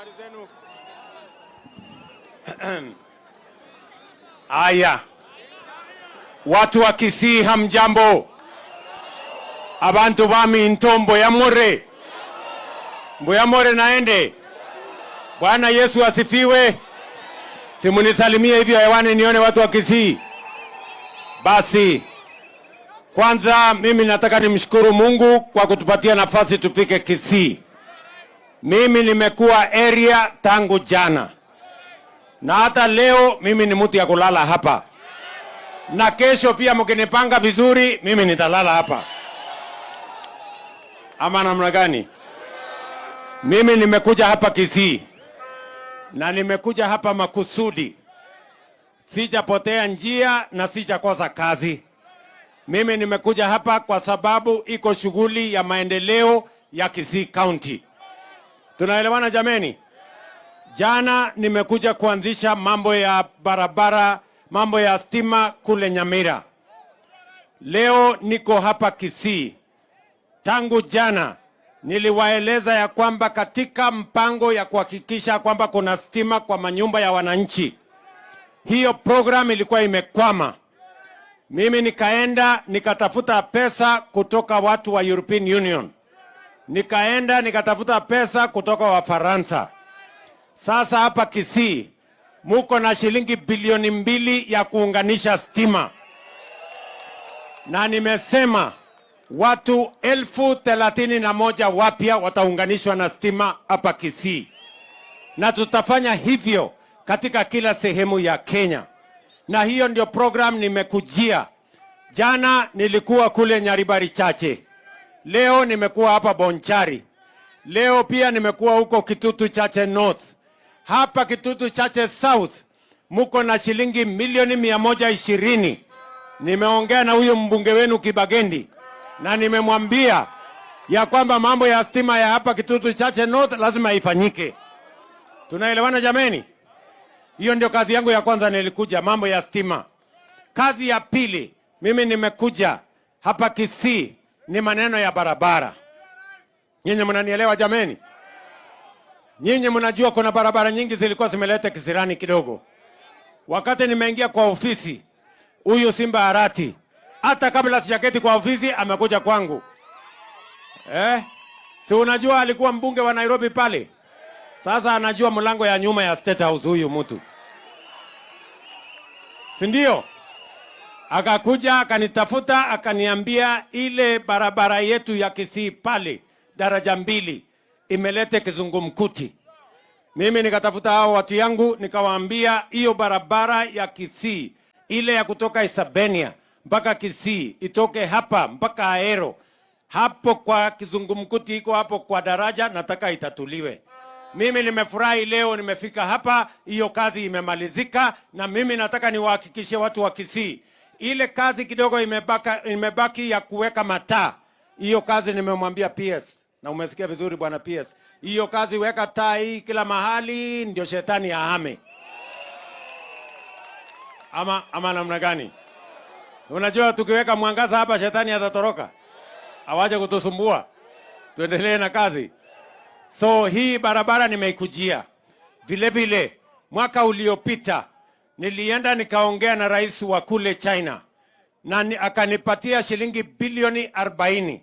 Habari zenu. Aya. Watu wa Kisii hamjambo. Abantu bami ntombo ya more. Mboya more naende. Bwana Yesu asifiwe. Simunisalimie hivyo hewani nione watu wa Kisii. Basi. Kwanza mimi nataka nimshukuru Mungu kwa kutupatia nafasi tufike Kisii. Mimi nimekuwa area tangu jana. Na hata leo mimi ni mtu ya kulala hapa. Na kesho pia mkinipanga vizuri mimi nitalala hapa. Ama namna gani? Mimi nimekuja hapa Kisii. Na nimekuja hapa makusudi. Sijapotea njia na sijakosa kazi. Mimi nimekuja hapa kwa sababu iko shughuli ya maendeleo ya Kisii County. Tunaelewana jameni? Jana nimekuja kuanzisha mambo ya barabara, mambo ya stima kule Nyamira. Leo niko hapa Kisii. Tangu jana niliwaeleza ya kwamba katika mpango ya kuhakikisha kwamba kuna stima kwa manyumba ya wananchi. Hiyo program ilikuwa imekwama. Mimi nikaenda nikatafuta pesa kutoka watu wa European Union. Nikaenda nikatafuta pesa kutoka wa Faransa. Sasa hapa Kisii muko na shilingi bilioni 2 ya kuunganisha stima. Na nimesema watu 31,000 wapya wataunganishwa na stima hapa Kisii. Na tutafanya hivyo katika kila sehemu ya Kenya. Na hiyo ndio program nimekujia. Jana nilikuwa kule Nyaribari Chache. Leo nimekuwa hapa Bonchari. Leo pia nimekuwa huko Kitutu Chache North. Hapa Kitutu Chache South muko na shilingi milioni 120. Nimeongea na huyo mbunge wenu Kibagendi na nimemwambia ya kwamba mambo ya stima ya hapa Kitutu Chache North lazima ifanyike. Tunaelewana jameni? Hiyo ndio kazi yangu ya kwanza, nilikuja mambo ya stima. Kazi ya pili mimi nimekuja hapa Kisii ni maneno ya barabara. Nyinyi mnanielewa jameni? Nyinyi mnajua kuna barabara nyingi zilikuwa zimeleta kisirani kidogo. Wakati nimeingia kwa ofisi, huyu Simba Arati hata kabla sijaketi kwa ofisi amekuja kwangu. Si unajua alikuwa mbunge wa Nairobi pale? Sasa anajua mlango ya nyuma ya State House huyu mtu. Si ndio? Akakuja akanitafuta akaniambia ile barabara yetu ya Kisii pale daraja 2 imelete kizungumkuti. Mimi nikatafuta hao watu yangu nikawaambia hiyo barabara ya Kisii ile ya kutoka Isabenia mpaka Kisii itoke hapa mpaka Ahero. Hapo kwa kizungumkuti iko hapo kwa daraja nataka itatuliwe. Mimi nimefurahi leo nimefika hapa, hiyo kazi imemalizika na mimi nataka niwahakikishie watu wa Kisii. Ile kazi kidogo imebaki ya kuweka mataa. Hiyo kazi nimemwambia PS. Na umesikia vizuri bwana PS. Hiyo kazi weka taa hii kila mahali ndio shetani ahame. Ama namna gani? Unajua tukiweka mwangaza hapa shetani atatoroka. Awaje kutusumbua. Tuendelee na kazi. So hii barabara nimeikujia. Vile vile mwaka uliopita nilienda nikaongea na rais wa kule China na akanipatia shilingi bilioni 40.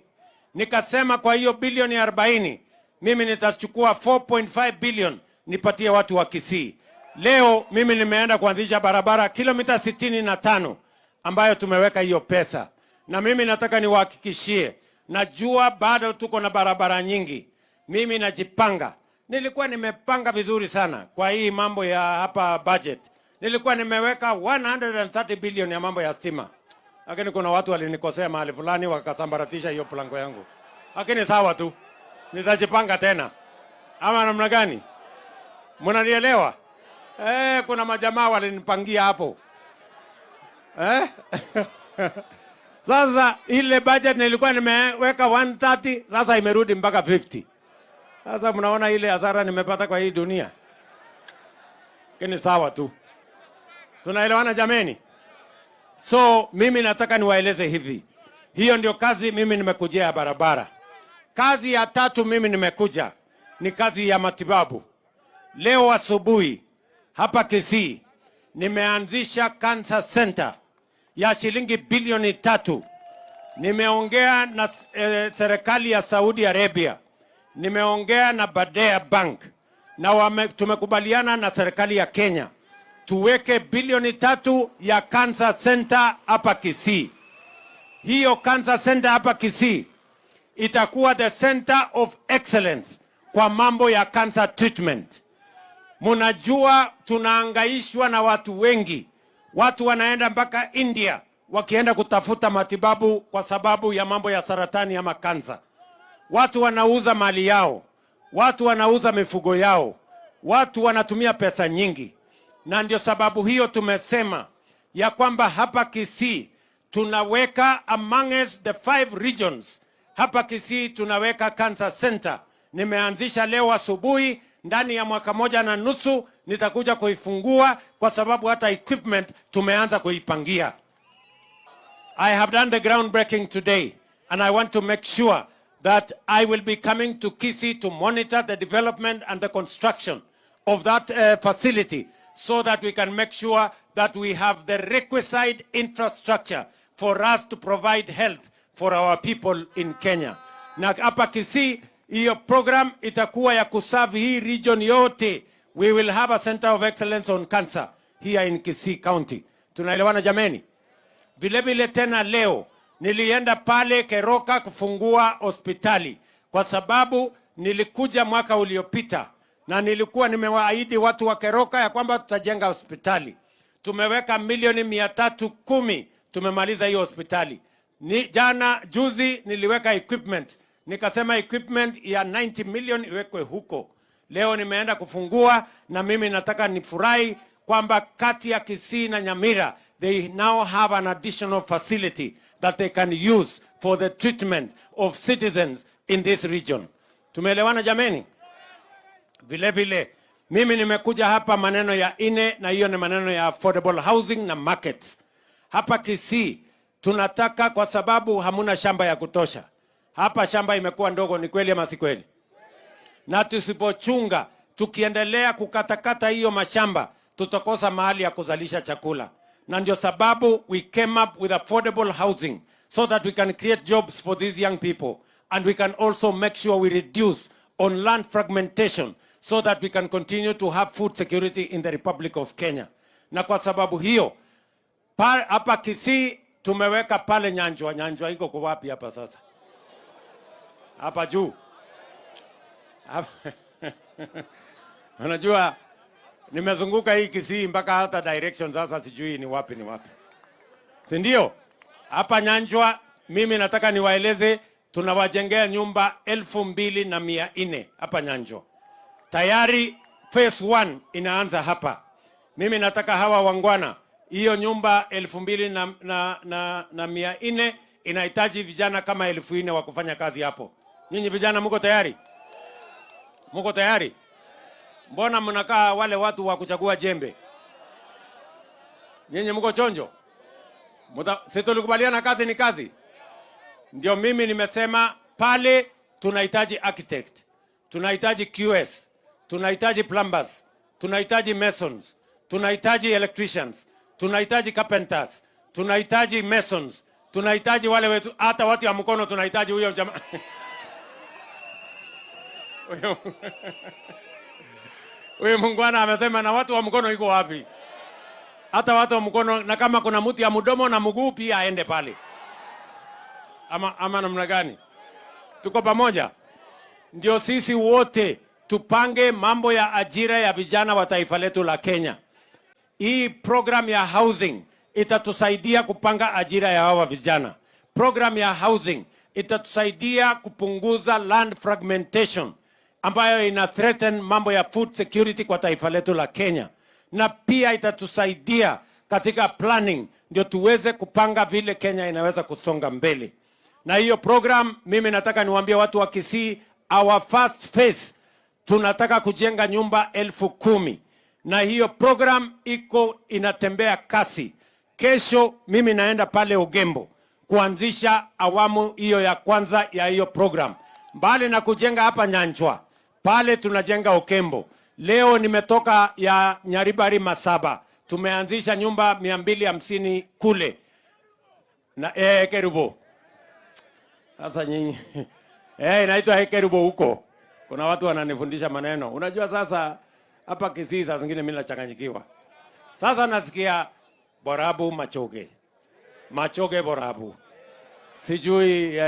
Nikasema kwa hiyo bilioni 40 mimi nitachukua 4.5 billion nipatie watu wa Kisii. Leo mimi nimeenda kuanzisha barabara kilomita 65 ambayo tumeweka hiyo pesa. Na mimi nataka niwahakikishie, najua bado tuko na barabara nyingi. Mimi najipanga. Nilikuwa nimepanga vizuri sana kwa hii mambo ya hapa budget. Nilikuwa nimeweka 130 billion ya mambo ya stima. Lakini kuna watu walinikosea mahali fulani wakasambaratisha hiyo plango yangu. Lakini sawa tu. Nitajipanga tena. Ama namna gani? Mnanielewa? Kuna majamaa walinipangia hapo. Sasa ile budget nilikuwa nimeweka 130, sasa imerudi mpaka 50. Sasa mnaona ile hasara nimepata kwa hii dunia. Lakini sawa tu. Tunaelewana jameni? So mimi nataka niwaeleze hivi. Hiyo ndio kazi mimi nimekujia ya barabara. Kazi ya tatu mimi nimekuja ni kazi ya matibabu. leo asubuhi hapa Kisii nimeanzisha Cancer Center ya shilingi bilioni 3. Nimeongea na serikali ya Saudi Arabia. Nimeongea na Badea Bank na tumekubaliana na serikali ya Kenya tuweke bilioni 3 ya Cancer Center hapa Kisii. Hiyo Cancer Center hapa Kisii itakuwa the center of excellence kwa mambo ya cancer treatment. Munajua tunaangaishwa na watu wengi. Watu wanaenda mpaka India wakienda kutafuta matibabu kwa sababu ya mambo ya saratani ama kansa. Watu wanauza mali yao, watu wanauza mifugo yao, watu wanatumia pesa nyingi. Na ndio sababu hiyo tumesema ya kwamba hapa Kisii tunaweka amongst the 5 regions. Hapa Kisii tunaweka Cancer Center. Nimeanzisha leo asubuhi, ndani ya mwaka 1.5 nitakuja kuifungua kwa sababu hata equipment tumeanza kuipangia. I have done the groundbreaking today and I want to make sure that I will be coming to Kisii to monitor the development and the construction of that facility so that we can make sure that we have the requisite infrastructure for us to provide health for our people in Kenya. Na hapa Kisii hiyo program itakuwa ya kuserve hii region yote. We will have a center of excellence on cancer here in Kisii County. Tunaelewana jameni? Vile vile tena leo nilienda pale Keroka kufungua hospitali kwa sababu nilikuja mwaka uliopita na nilikuwa nimewaahidi watu wa Keroka ya kwamba tutajenga hospitali. Tumeweka milioni 310, tumemaliza hiyo hospitali. Juzi niliweka equipment. Nikasema equipment ya 90 million iwekwe huko. Leo nimeenda kufungua na mimi nataka nifurahi kwamba kati ya Kisii na Nyamira they now have an additional facility that they can use for the treatment of citizens in this region. Tumeelewana jameni? Vile vile mimi nimekuja hapa maneno ya na hiyo ni maneno ya affordable housing na markets. Hapa Kisii tunataka kwa sababu hamuna shamba ya kutosha. Hapa shamba imekuwa ndogo, ni kweli ama si kweli? Na tusipochunga, tukiendelea kukatakata hiyo mashamba, tutakosa mahali ya kuzalisha chakula. Na ndio sababu we came up with affordable housing so that we can create jobs for these young people and we can also make sure we reduce on land fragmentation so that we can continue to have food security in the Republic of Kenya. Na kwa sababu hiyo hapa Kisii tumeweka pale Nyanjwa. Nyanjwa iko kwa wapi hapa sasa? Hapa juu. Unajua nimezunguka hii Kisii mpaka hata direction sasa sijui ni wapi ni wapi. Si ndio? Hapa Nyanjwa mimi nataka niwaeleze tunawajengea nyumba 2400 hapa Nyanjwa. Tayari phase 1 inaanza hapa. Mimi nataka hawa wangwana hiyo nyumba 2400 inahitaji vijana kama 1000 wa kufanya kazi hapo. Nyinyi vijana mko tayari? Mko tayari? Mbona mnakaa wale watu wa kuchagua jembe? Nyinyi mko chonjo? Si tulikubaliana kazi ni kazi? Ndio mimi nimesema pale tunahitaji architect, tunahitaji QS, tunahitaji plumbers, tunahitaji masons, tunahitaji electricians, tunahitaji carpenters, tunahitaji masons, tunahitaji wale wetu, hata watu ya mkono tunahitaji huyo jamaa. Huyo Mungwana amesema na watu wa mkono iko wapi? Hata watu wa mkono, na kama kuna mtu ya mdomo na mguu pia aende pale. Ama namna gani? Tuko pamoja? Ndio sisi wote tupange mambo ya ajira ya vijana wa taifa letu la Kenya. Hii program ya housing itatusaidia kupanga ajira ya hawa vijana. Program ya housing itatusaidia kupunguza land fragmentation ambayo ina threaten mambo ya food security kwa taifa letu la Kenya. Na pia itatusaidia katika planning ndio tuweze kupanga vile Kenya inaweza kusonga mbele. Na hiyo program mimi nataka niwaambie watu wa Kisii, our first phase tunataka kujenga nyumba 10,000. Na hiyo program inatembea kasi. Kesho mimi naenda pale Ugembo kuanzisha awamu hiyo ya kwanza ya hiyo program. Mbali na kujenga hapa Nyanjwa, pale tunajenga Ukembo. Leo nimetoka ya Nyaribari Masaba. Tumeanzisha nyumba 250 kule. Na Kerubo. Sasa nyinyi. Inaitwa Hekerubo huko. Kuna watu wananifundisha maneno. Unajua sasa hapa Kisii saa zingine mimi nachanganyikiwa. Sasa nasikia Borabu Machoge. Machoge Borabu. Sijui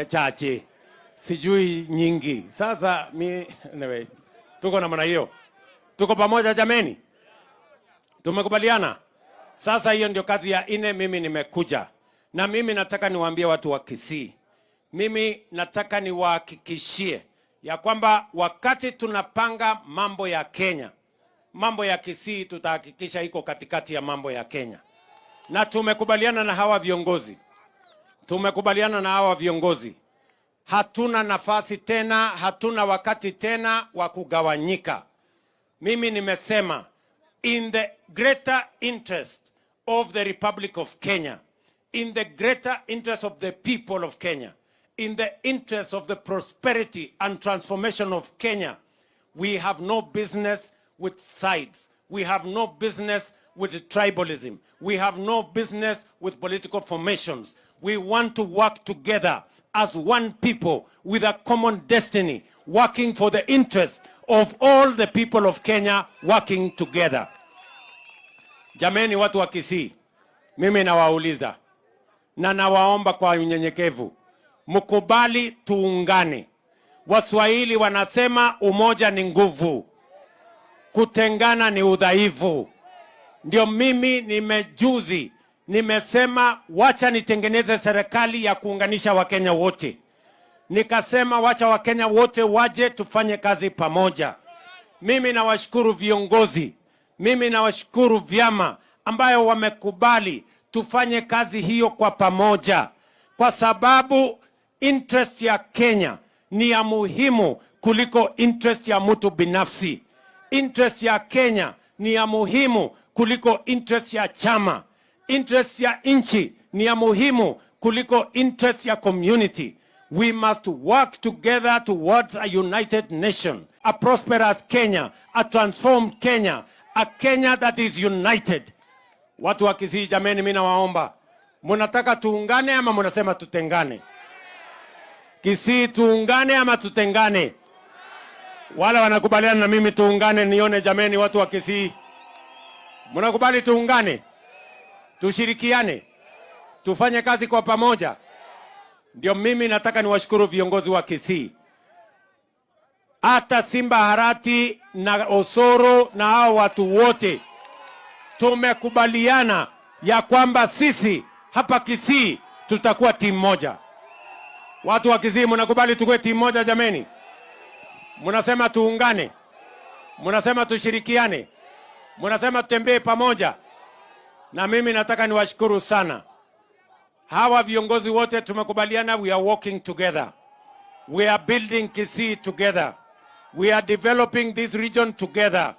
chache. Sijui nyingi. Sasa anyway, tuko namna hiyo. Tuko pamoja jameni. Tumekubaliana. Sasa hiyo ndio kazi ya ine mimi nimekuja. Na mimi nataka niwaambie watu wa Kisii. Mimi nataka niwahakikishie ya kwamba wakati tunapanga mambo ya Kenya, mambo ya Kisii tutahakikisha iko katikati ya mambo ya Kenya. Na tumekubaliana na hawa viongozi. Tumekubaliana na hawa viongozi. Hatuna nafasi tena, hatuna wakati tena wa kugawanyika. Mimi nimesema in the greater interest of the Republic of Kenya, in the greater interest of the people of Kenya, in the interest of the prosperity and transformation of Kenya, we have no business with sides. We have no business with tribalism. We have no business with political formations. We want to work together as one people with a common destiny, working for the interest of all the people of Kenya working together. Jameni watu wa Kisii, mimi nawauliza na nawaomba kwa unyenyekevu, mkubali tuungane. Waswahili wanasema umoja ni nguvu, kutengana ni udhaifu. Ndio mimi nimesema wacha nitengeneze serikali ya kuunganisha Wakenya wote. Nikasema wacha Wakenya wote waje tufanye kazi pamoja. Mimi nawashukuru viongozi, mimi nawashukuru vyama ambayo wamekubali tufanye kazi hiyo kwa pamoja, kwa sababu interest ya Kenya ni ya muhimu kuliko interest ya mtu binafsi. Interest ya Kenya ni ya muhimu kuliko interest ya chama. Interest ya nchi ni ya muhimu kuliko interest ya community. We must work together towards a united nation, a prosperous Kenya, a transformed Kenya, a Kenya that is united. Watu wa Kisii jameni, mimi nawaomba, mnataka tuungane ama mnasema tutengane? Kisii tuungane ama tutengane? Wala wanakubaliana na mimi tuungane, nione jameni watu wa Kisii. Mnakubali tuungane? Tushirikiane? Tufanye kazi kwa pamoja? Ndio mimi nataka niwashukuru viongozi wa Kisii. Hata Simba Harati na Osoro na hao watu wote tumekubaliana ya kwamba sisi hapa Kisii tutakuwa timu moja. Watu wa Kisii mnakubali tukue timu moja jameni? Mnasema tuungane? Mnasema tushirikiane? Mnasema tutembee pamoja? Na mimi nataka niwashukuru sana. Hawa viongozi wote tumekubaliana, we are working together. We are building Kisii together. We are developing this region together.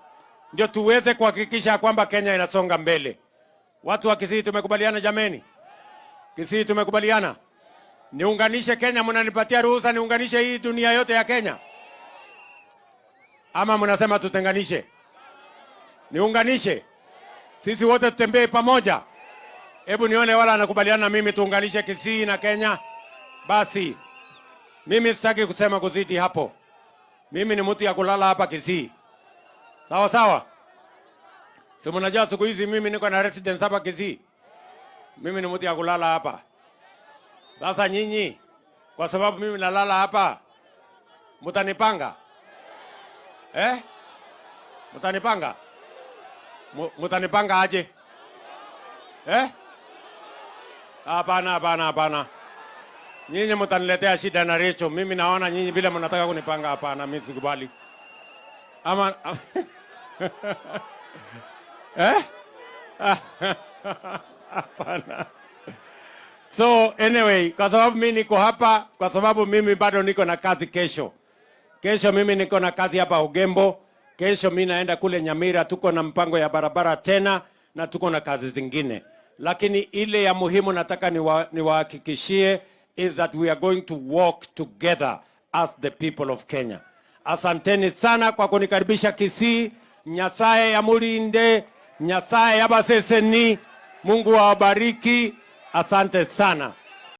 Ndio tuweze kuhakikisha kwamba Kenya inasonga mbele. Watu wa Kisii tumekubaliana jameni? Kisii tumekubaliana? Niunganishe Kenya, mnanipatia ruhusa niunganishe hii dunia yote ya Kenya? Ama mnasema tutenganishe? Niunganishe? Sisi wote tutembee pamoja? Hebu nione wala anakubaliana na mimi tuunganishe Kisii na Kenya. Basi mimi sitaki kusema kuzidi hapo. Mimi ni mtu ya kulala hapa Kisii. Sawa sawa? Si mnajua siku hizi mimi niko na residence hapa Kisii. Mimi ni mtu ya kulala hapa. Sasa nyinyi kwa sababu mimi nalala hapa, mtanipanga? Mtanipanga? Mtanipanga aje? Hapana. Nyinyi mtaniletea shida na Recho. Mimi naona nyinyi vile mnataka kunipanga. Hapana, mimi sikubali. Ama hapana. So anyway, kwa sababu mimi niko hapa, kwa sababu mimi bado niko na kazi kesho. Kesho mimi niko na kazi hapa Ugembo. Kesho mimi naenda kule Nyamira, tuko na mpango ya barabara tena na tuko na kazi zingine. Lakini ile ya muhimu nataka niwahakikishie is that we are going to walk together as the people of Kenya. Asanteni sana kwa kunikaribisha Kisii. Nyasaye ya mulinde, Nyasaye ya baseseni. Mungu awabariki. Asante sana.